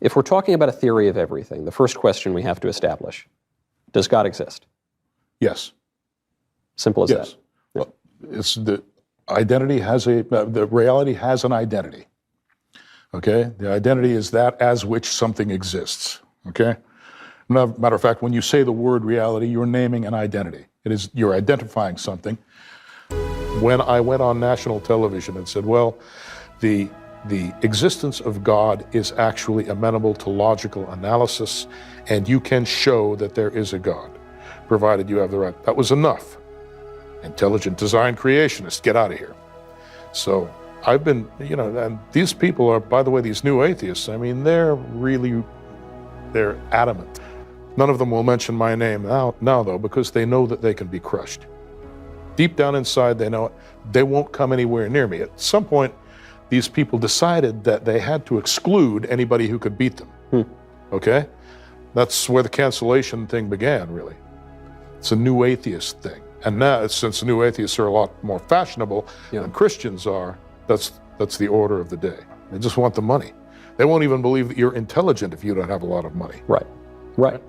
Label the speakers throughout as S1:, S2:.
S1: If we're talking about a theory of everything, the first question we have to establish, does God exist?
S2: Yes.
S1: Simple as
S2: Yes.
S1: that. Yeah.
S2: It's the identity has the reality has an identity. Okay? The identity is that as which something exists. Okay? Matter of fact, when you say the word reality, you're naming an identity. You're identifying something. When I went on national television and said, well, the existence of God is actually amenable to logical analysis, and you can show that there is a God, provided you have the right. That was enough. Intelligent design creationists, get out of here. So I've been, and these people are, by the way, these new atheists, I mean, they're adamant. None of them will mention my name now though, because they know that they can be crushed. Deep down inside, they know it. They won't come anywhere near me. At some point, these people decided that they had to exclude anybody who could beat them. Okay? That's where the cancellation thing began, really. It's a new atheist thing. And now, since new atheists are a lot more fashionable than Christians are, that's the order of the day. They just want the money. They won't even believe that you're intelligent if you don't have a lot of money.
S1: Right. Right.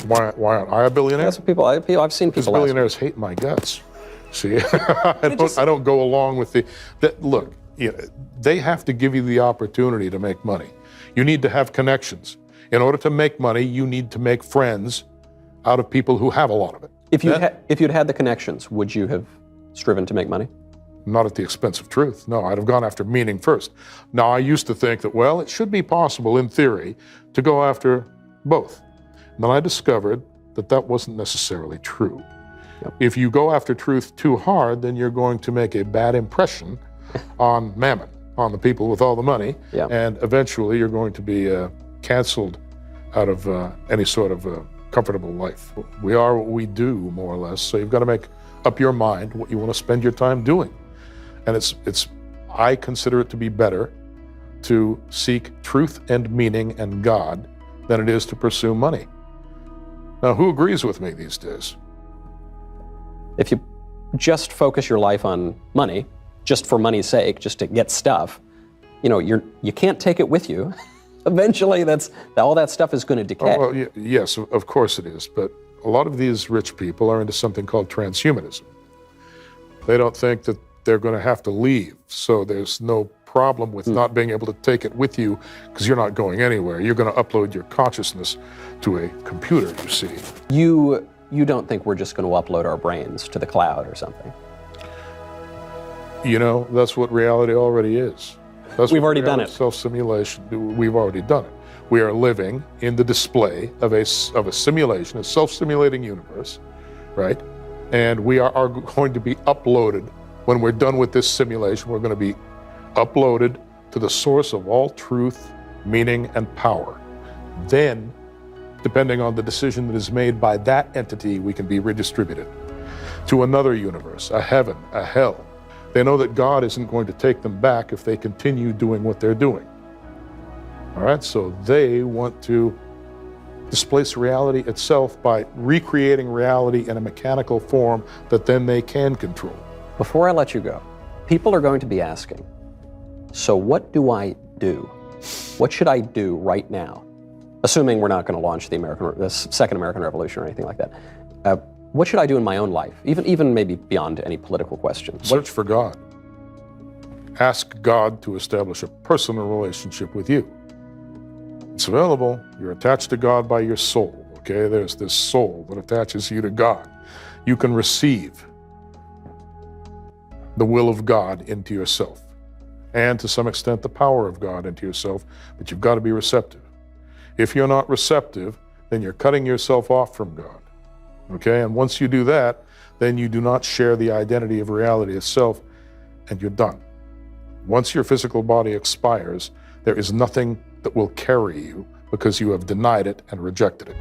S2: Why aren't I a billionaire?
S1: That's what I've seen people
S2: Because billionaires hate my guts. See, I don't go along with look, they have to give you the opportunity to make money. You need to have connections. In order to make money, you need to make friends out of people who have a lot of it.
S1: If you'd had the connections, would you have striven to make money?
S2: Not at the expense of truth. No, I'd have gone after meaning first. Now, I used to think that, well, it should be possible in theory to go after both. And then I discovered that that wasn't necessarily true. Yep. If you go after truth too hard, then you're going to make a bad impression on mammon, on the people with all the money, and eventually you're going to be canceled out of any sort of comfortable life. We are what we do, more or less, so you've got to make up your mind what you want to spend your time doing. And I consider it to be better to seek truth and meaning and God than it is to pursue money. Now, who agrees with me these days?
S1: If you just focus your life on money, just for money's sake, just to get stuff, you can't take it with you. Eventually, all that stuff is going to decay.
S2: Oh, well, yes, of course it is. But a lot of these rich people are into something called transhumanism. They don't think that they're going to have to leave, so there's no problem with not being able to take it with you because you're not going anywhere. You're going to upload your consciousness to a computer, you see.
S1: You don't think we're just going to upload our brains to the cloud or something?
S2: That's what reality already is.
S1: We've already done it.
S2: Self-simulation, we've already done it. We are living in the display of a simulation, a self-simulating universe, right? And we are going to be uploaded. When we're done with this simulation, we're going to be uploaded to the source of all truth, meaning, and power. Then, depending on the decision that is made by that entity, we can be redistributed to another universe, a heaven, a hell. They know that God isn't going to take them back if they continue doing what they're doing. All right, so they want to displace reality itself by recreating reality in a mechanical form that then they can control.
S1: Before I let you go, people are going to be asking, so what do I do? What should I do right now? Assuming we're not going to launch the Second American Revolution or anything like that. What should I do in my own life, even maybe beyond any political questions?
S2: Search for God. Ask God to establish a personal relationship with you. It's available. You're attached to God by your soul, okay? There's this soul that attaches you to God. You can receive the will of God into yourself, and to some extent the power of God into yourself, but you've got to be receptive. If you're not receptive, then you're cutting yourself off from God, okay? And once you do that, then you do not share the identity of reality itself, and you're done. Once your physical body expires, there is nothing that will carry you because you have denied it and rejected it.